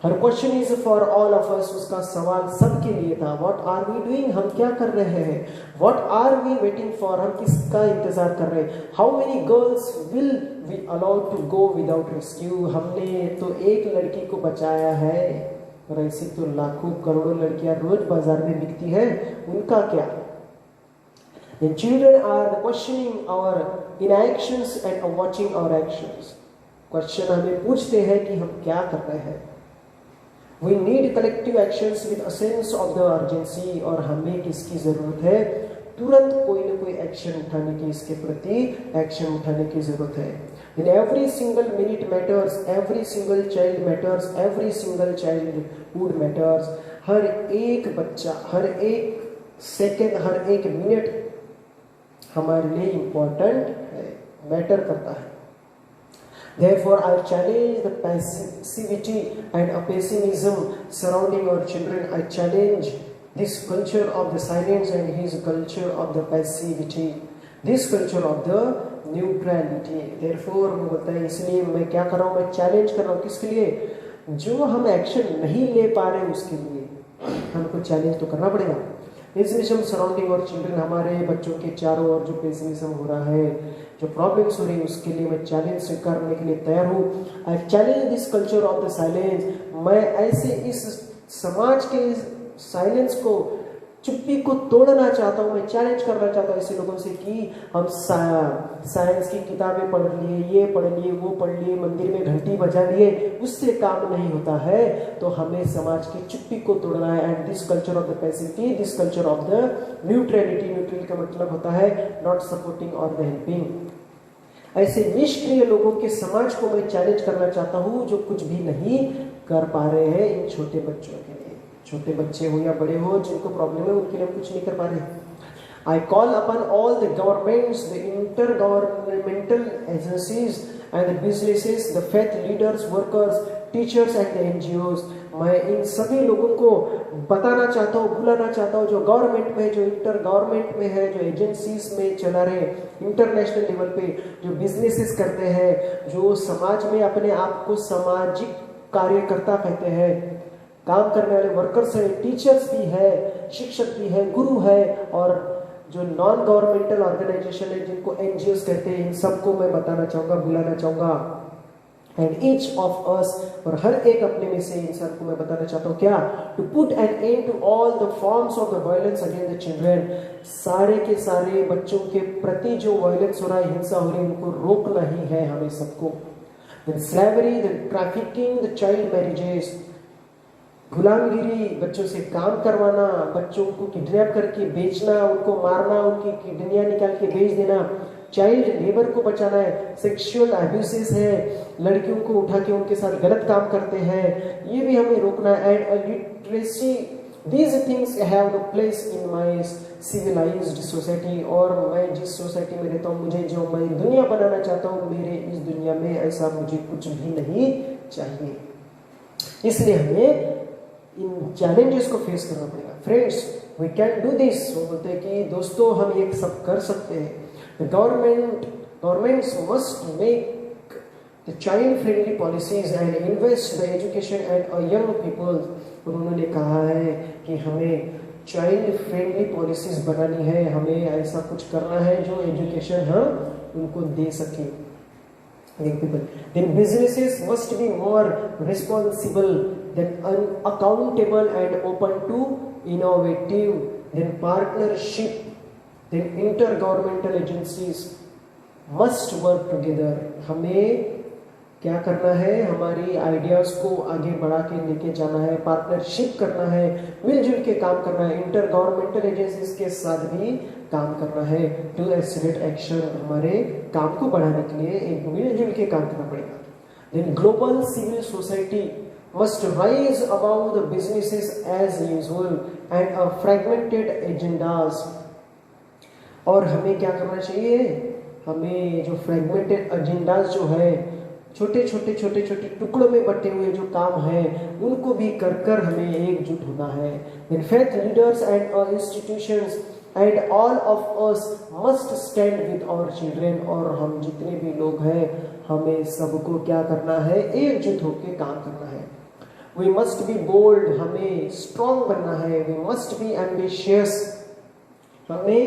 Her question is for all of us. उसका सवाल सबके लिए था. What are we doing? हम क्या कर रहे हैं? What are we waiting for? हम किसका इंतजार कर रहे हैं? How many girls will we allow to go without rescue? हमने तो एक लड़की को बचाया है और ऐसी तो लाखों करोड़ों लड़कियां रोज बाजार में बिकती है, उनका क्या? The children are questioning our inactions and watching our actions. Question हमें पूछते हैं कि हम क्या कर रहे हैं. We need collective actions with a sense of the urgency. और हमें किसकी ज़रूरत है? तुरंत कोई ना कोई एक्शन उठाने की, इसके प्रति एक्शन उठाने की ज़रूरत है. In every single minute matters, every single child matters, every single childhood matters. हर एक बच्चा, हर एक सेकेंड, हर एक मिनट हमारे लिए इम्पोर्टेंट है, मैटर करता है. Therefore, I challenge the passivity and pessimism surrounding our children. I challenge this culture of the silence and his culture of the passivity, this culture of the neutrality. Therefore, वो बोलता है इसलिए मैं क्या कर रहा हूँ, मैं चैलेंज कर रहा हूँ किसके लिए? जो हम एक्शन नहीं ले पा रहे उसके लिए हमको चैलेंज तो करना पड़ेगा। पेसिमिज्म सराउंडिंग और चिल्ड्रन, हमारे बच्चों के चारों ओर जो पेसिमिज्म हो रहा है, जो प्रॉब्लम्स हो रही है, उसके लिए मैं चैलेंज करने के लिए तैयार हूँ। I challenge this culture of the silence. मैं ऐसे इस समाज के साइलेंस को, चुप्पी को तोड़ना चाहता हूँ। मैं चैलेंज करना चाहता हूँ ऐसे लोगों से कि हम साइंस की किताबें पढ़ लिए, ये पढ़ लिए, वो पढ़ लिए, मंदिर में घंटी बजा लिए, उससे काम नहीं होता है। तो हमें समाज की चुप्पी को तोड़ना है। And this culture of the passivity, this culture of the neutrality, neutral का मतलब होता है नॉट सपोर्टिंग और द हेल्पिंग। ऐसे निष्क्रिय लोगों के समाज को मैं चैलेंज करना चाहता हूँ जो कुछ भी नहीं कर पा रहे हैं इन छोटे बच्चों के लिए। छोटे बच्चे हो या बड़े हो, जिनको प्रॉब्लम है उनके लिए हम कुछ नहीं कर पा रहे। I call upon all the governments, the inter governmental agencies and the businesses, the faith leaders, workers, teachers and the NGOs. मैं इन सभी लोगों को बताना चाहता हूँ, बुलाना चाहता हूँ, जो गवर्नमेंट में, जो इंटर गवर्नमेंट में है, जो एजेंसीज में चला रहे, इंटरनेशनल लेवल पे जो बिजनेसेस करते हैं, जो समाज में अपने आप को सामाजिक कार्यकर्ता कहते हैं, काम करने वाले वर्कर्स है, टीचर्स भी है, शिक्षक भी है, गुरु है, और जो नॉन गवर्नमेंटल ऑर्गेनाइजेशन है जिनको एनजीओस कहते हैं, इन सबको मैं बताना चाहूँगा, बुलाना चाहूँगा। एंड ईच ऑफ अस, और हर एक अपने में से इंसान को मैं बताना चाहता हूँ क्या, to put an end to all the forms of the violence against the children. सारे के सारे बच्चों के प्रति जो वायलेंस हो रहा है, हिंसा हो रही है, उनको रोकना ही है हमें सबको। Slavery, the trafficking, the child marriages, गुलामगिरी, बच्चों से काम करवाना, बच्चों को किडनैप करके बेचना, उनको मारना, उनकी किडनियां निकाल के बेच देना, चाइल्ड लेबर को बचाना है, सेक्सुअल अब्यूसेस है, लड़कियों को उठा के उनके साथ गलत काम करते हैं, ये भी हमें रोकना है। And literacy, these things have no place in my civilised society. और मैं जिस सोसाइटी में रहता हूँ, मुझे जो मैं दुनिया बनाना चाहता हूँ, मेरे इस दुनिया में ऐसा मुझे कुछ भी नहीं चाहिए। इसलिए हमें इन चैलेंजेस को फेस करना पड़ेगा। Friends, we can do this. वो बोलते हैं कि दोस्तों हम ये सब कर सकते हैं। The governments must make the child friendly policies and invest the education and young people. उन्होंने कहा है कि हमें चाइल्ड फ्रेंडली पॉलिसीज बनानी है, हमें ऐसा कुछ करना है जो एजुकेशन हम उनको दे सके। Then businesses must be more responsible, then accountable and open to innovative, then partnership, then intergovernmental agencies must work together। हमें क्या करना है, हमारी आइडियाज को आगे बढ़ा के लेके जाना है, पार्टनरशिप करना है, मिलजुल के काम करना है, इंटर गवर्नमेंटल एजेंसीज के साथ भी काम करना है। टू एक्सीलेंट एक्शन, हमारे काम को बढ़ाने के लिए एक मिलजुल के काम करना पड़ेगा। Then global civil society must rise about the businesses as usual and a fragmented agendas. और हमें क्या करना चाहिए, हमें जो फ्रैगमेंटेड एजेंडाज जो है, छोटे छोटे टुकड़ों में बटे हुए जो काम है, उनको भी कर कर हमें एकजुट होना है। Then faith leaders and institutions and all of us must stand with our children। और हम जितने भी लोग हैं, हमें सबको क्या करना है, एकजुट होकर काम करना है। We must be bold, हमें strong बनना है। We must be ambitious, हमें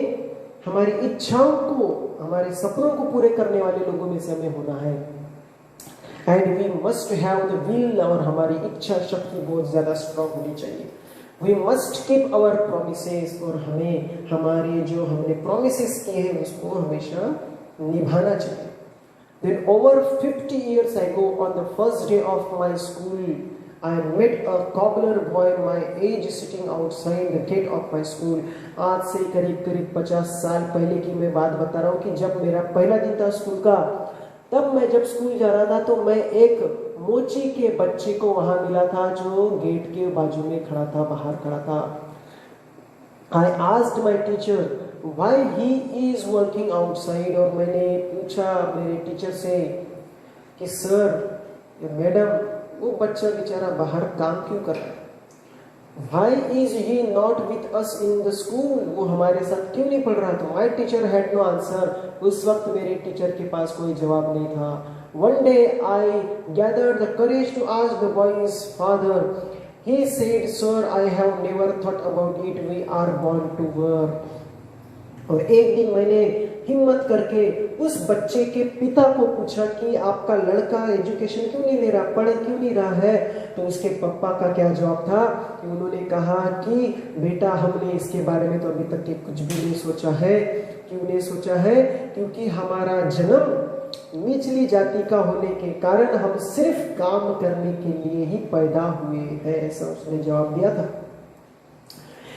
हमारी इच्छाओं को, हमारे सपनों को पूरे करने वाले लोगों में से हमें होना है। And we must have the will, और हमारी इच्छा शक्ति बहुत ज्यादा स्ट्रांग होनी चाहिए। We must keep our promises, और हमें हमारे जो हमने प्रोमिसेस किए हैं उसको हमेशा निभाना चाहिए। Then over 50 years ago on the first day of my school I met a cobbler boy my age sitting outside the gate of my school। आज से करीब 50 साल पहले की मैं बात बता रहा हूँ कि जब मेरा पहला दिन था स्कूल का, तब मैं जब स्कूल जा रहा था तो मैं एक मोची के बच्चे को वहां मिला था जो गेट के बाजू में खड़ा था, बाहर खड़ा था। I asked my teacher why he is working outside। और मैंने पूछा मेरे टीचर से कि सर, मैडम, वो बच्चा बेचारा बाहर काम क्यों कर रहा है? Why is he not with us in the school? वो हमारे साथ क्यों नहीं पढ़ रहा था? My teacher had no answer। उस वक्त मेरे टीचर के पास कोई जवाब नहीं था। One day I gathered the courage to ask the boy's father. He said, "Sir, I have never thought about it. We are born to work." और एक दिन मैंने हिम्मत करके उस बच्चे के पिता को पूछा कि आपका लड़का एजुकेशन क्यों नहीं ले रहा, पढ़ क्यों नहीं रहा है। तो उसके पापा का क्या जवाब था कि उन्होंने कहा कि बेटा, हमने इसके बारे में तो अभी तक के कुछ भी नहीं सोचा है। क्यों नहीं सोचा है? क्योंकि हमारा जन्म निचली जाति का होने के कारण हम सिर्फ काम करने के लिए ही पैदा हुए हैं, ऐसा उसने जवाब दिया था।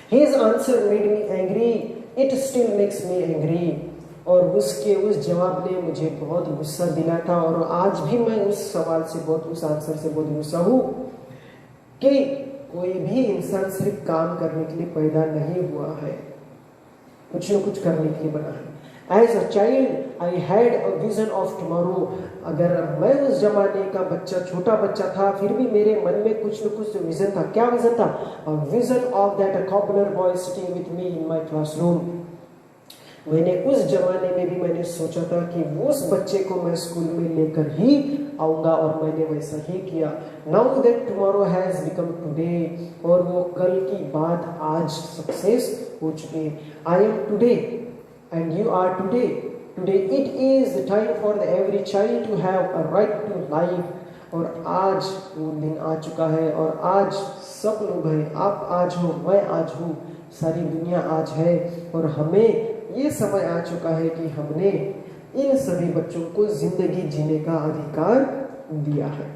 His answer made me angry. It still makes me angry. और उसके उस जवाब ने मुझे बहुत गुस्सा दिलाया था और आज भी मैं उस सवाल से उस आंसर से बहुत गुस्सा हूँ कि कोई भी इंसान सिर्फ काम करने के लिए पैदा नहीं हुआ है, कुछ न कुछ करने के लिए बना है। As a child, I had a vision of tomorrow. अगर मैं उस जमाने का बच्चा, छोटा बच्चा था, फिर भी मेरे मन में कुछ न कुछ विजन था। क्या विजन था? A vision of that cobbler boy sitting with me in my classroom. मैंने उस जमाने में भी मैंने सोचा था कि उस बच्चे को मैं स्कूल में लेकर ही आऊंगा और मैंने वैसा ही किया। Now that tomorrow has become today, और वो कल की बात आज सक्सेस हो चुकी है। I am today and you are today. Today it is the time for every child to have a right to life. और आज वो दिन आ चुका है और आज सब लोग हैं, आप आज हो, मैं आज हूँ, सारी दुनिया आज है और हमें ये समय आ चुका है कि हमने इन सभी बच्चों को जिंदगी जीने का अधिकार दिया है।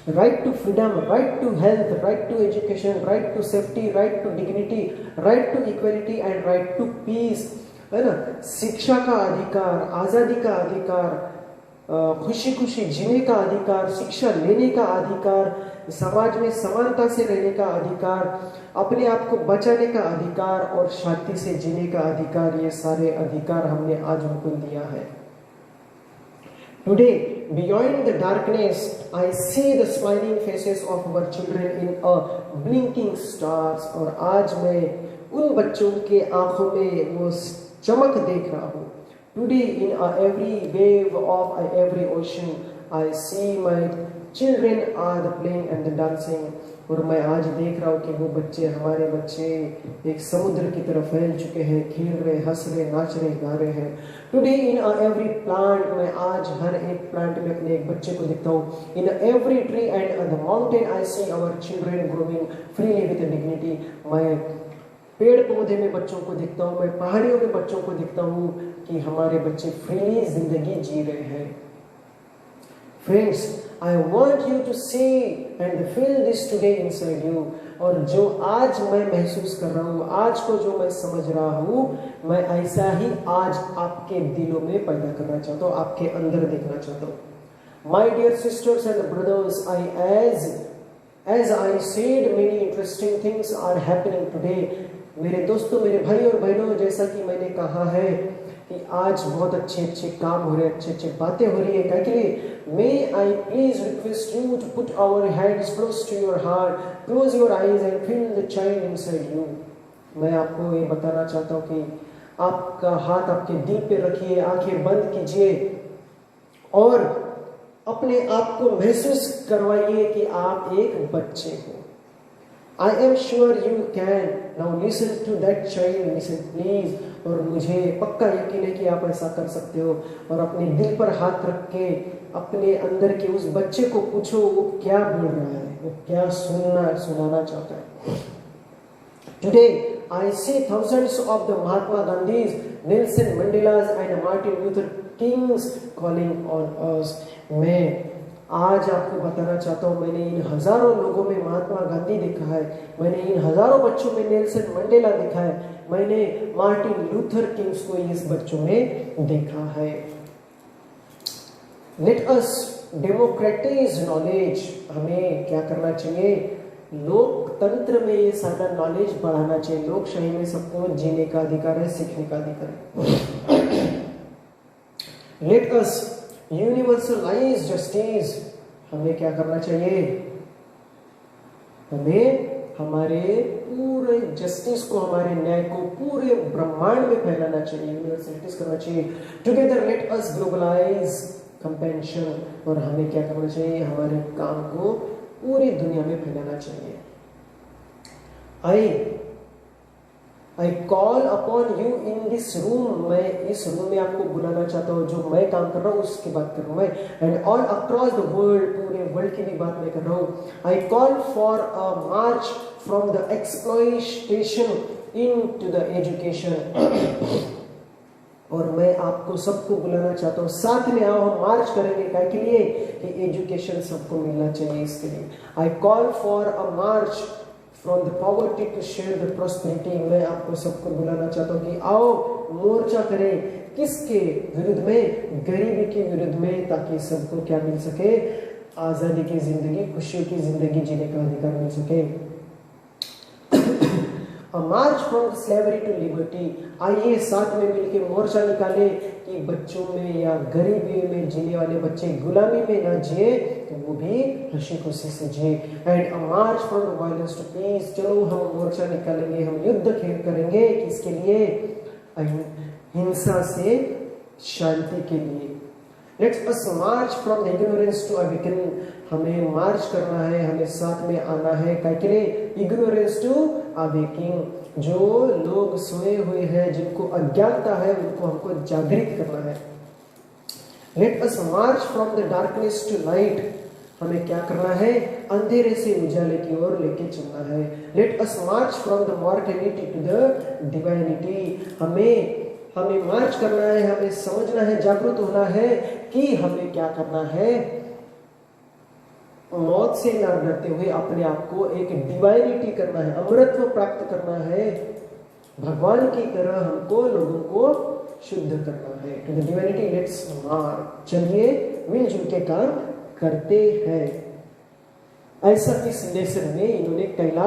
Right to freedom, right to health, right to education, right to safety, right to dignity, right to equality and right to peace, है ना। शिक्षा का अधिकार, आजादी का अधिकार, खुशी खुशी जीने का अधिकार, शिक्षा लेने का अधिकार, समाज में समानता से रहने का अधिकार, अपने आप को बचाने का अधिकार और शांति से जीने का अधिकार, ये सारे अधिकार हमने आज उनको दिया है। Today, beyond the darkness, I see the smiling faces of our children in a blinking stars. और आज मैं उन बच्चों के आंखों में वो चमक देख रहा हूँ। Today, in every wave of every ocean, I see my children are playing and dancing. और मैं आज देख रहा हूँ कि वो बच्चे, हमारे बच्चे एक समुद्र की तरफ फैल चुके हैं, खेल रहे, हंस रहे, नाच रहे, गा रहे हैं। Today in every plant, मैं आज हर एक प्लांट में अपने एक बच्चे को देखता हूँ। In every tree and the mountain, I see our children growing freely with dignity. मैं पेड़ पौधे में बच्चों को देखता हूँ, मैं पहाड़ियों में बच्चों को देखता हूँ कि हमारे बच्चे फ्रीली जिंदगी जी रहे हैं। Friends, I want you to see and feel this today inside you. और जो आज मैं महसूस कर रहा हूँ, आज को जो मैं समझ रहा हूँ, मैं ऐसा ही आज आपके दिलों में पैदा करना चाहता हूँ, आपके अंदर देखना चाहता हूँ। My dear sisters and brothers, as I said, many interesting things are happening today. मेरे दोस्तों, मेरे भाई और बहनों, जैसा कि मैंने कहा है कि आज बहुत अच्छे अच्छे काम हो रहे हैं, अच्छे अच्छे बातें हो रही है। क्या के लिए? May I please request you to put our hands close to your heart, close your eyes and feel the child inside you. मैं आपको ये बताना चाहता हूँ कि आपका हाथ आपके दिल पे रखिए, आंखें बंद कीजिए और अपने आप को महसूस करवाइए कि आप एक बच्चे हो। I am sure you can. Now listen to that child, listen please. और मुझे पक्का यकीन है कि आप ऐसा कर सकते हो। और अपने दिल पर हाथ रख के अपने अंदर के उस बच्चे को पूछो वो क्या बोल रहा है, वो क्या सुनाना चाहता है। Today I see thousands of the Mahatma Gandhis, Nelson Mandelas and Martin Luther Kings calling on us. मैं आज आपको बताना चाहता हूँ, मैंने इन हजारों लोगों में महात्मा गांधी देखा है, मैंने इन हजारों बच्चों में नेल्सन मंडेला देखा है, मैंने मार्टिन लूथर किंग्स को इस बच्चों में देखा है। लेट अस डेमोक्रेटाइज नॉलेज। हमें क्या करना चाहिए? लोकतंत्र में ये सारा नॉलेज बढ़ाना चाहिए। लोकशाही में सबको जीने का अधिकार है, सीखने का अधिकार है। लेट अस यूनिवर्सलाइज जस्टिस। हमें क्या करना चाहिए? हमें हमारे पूरे जस्टिस को, हमारे न्याय को पूरे ब्रह्मांड में फैलाना चाहिए, यूनिवर्सलिटीज करना चाहिए। टुगेदर लेट अस ग्लोबलाइज कंपेंशन, और हमें क्या करना चाहिए, हमारे काम को पूरी दुनिया में फैलाना चाहिए। I call upon you in this room, मैं इस रूम में आपको बुलाना चाहता हूँ, जो मैं काम कर रहा हूँ उसकी बात कर रहा हूँ मैं, and all across the world, पूरे वर्ल्ड की भी बात मैं कर रहा हूँ। I call for a march from the exploitation into the education, और मैं आपको सबको बुलाना चाहता हूँ, साथ में आओ, हम मार्च करेंगे क्या के लिए, कि एजुकेशन सबको मिलना चाहिए, इसके लिए। I call for a march from the poverty to share the prosperity, मैं आपको सबको बुलाना चाहता हूँ कि आओ मोर्चा करें, किसके विरुद्ध में, गरीबी के विरुद्ध में, ताकि सबको क्या मिल सके, आज़ादी की जिंदगी, खुशियों की जिंदगी जीने का अधिकार मिल सके। A march from slavery to liberty, आइए साथ में मिलकर मोर्चा निकाले कि बच्चों में या गरीबी में जीने वाले बच्चे गुलामी में ना जिए, तो वो भी हंसी खुशी से जिए। And a march from the violence to peace, चलो हम मोर्चा निकालेंगे, हम युद्ध खेल करेंगे, किसके लिए, हिंसा से शांति के लिए। Let's us march from ignorance to awaken, हमें मार्च करना है, हमें साथ में आना है, क्या के लिए, इग्नोरेंस टू अवेकिंग, जो लोग सोए हुए हैं, जिनको अज्ञानता है, उनको हमको जागृत करना है। Let us march from the darkness to light, हमें क्या करना है, अंधेरे से उजाले की ओर लेके चलना है। Let us march from the mortality to the divinity, हमें मार्च करना है, हमें समझना है, जागरूक होना है कि हमें क्या करना है, मौत से ना डरते हुए अपने आप को एक डिवाइनिटी करना है, अमरत्व प्राप्त करना है, भगवान की तरह हमको लोगों को शुद्ध करना है। टू द डिवाइनिटी लेट्स मार्च, चलिए मिलजुल के काम करते हैं। ऐसा इस लेसन में इन्होंने कैलाश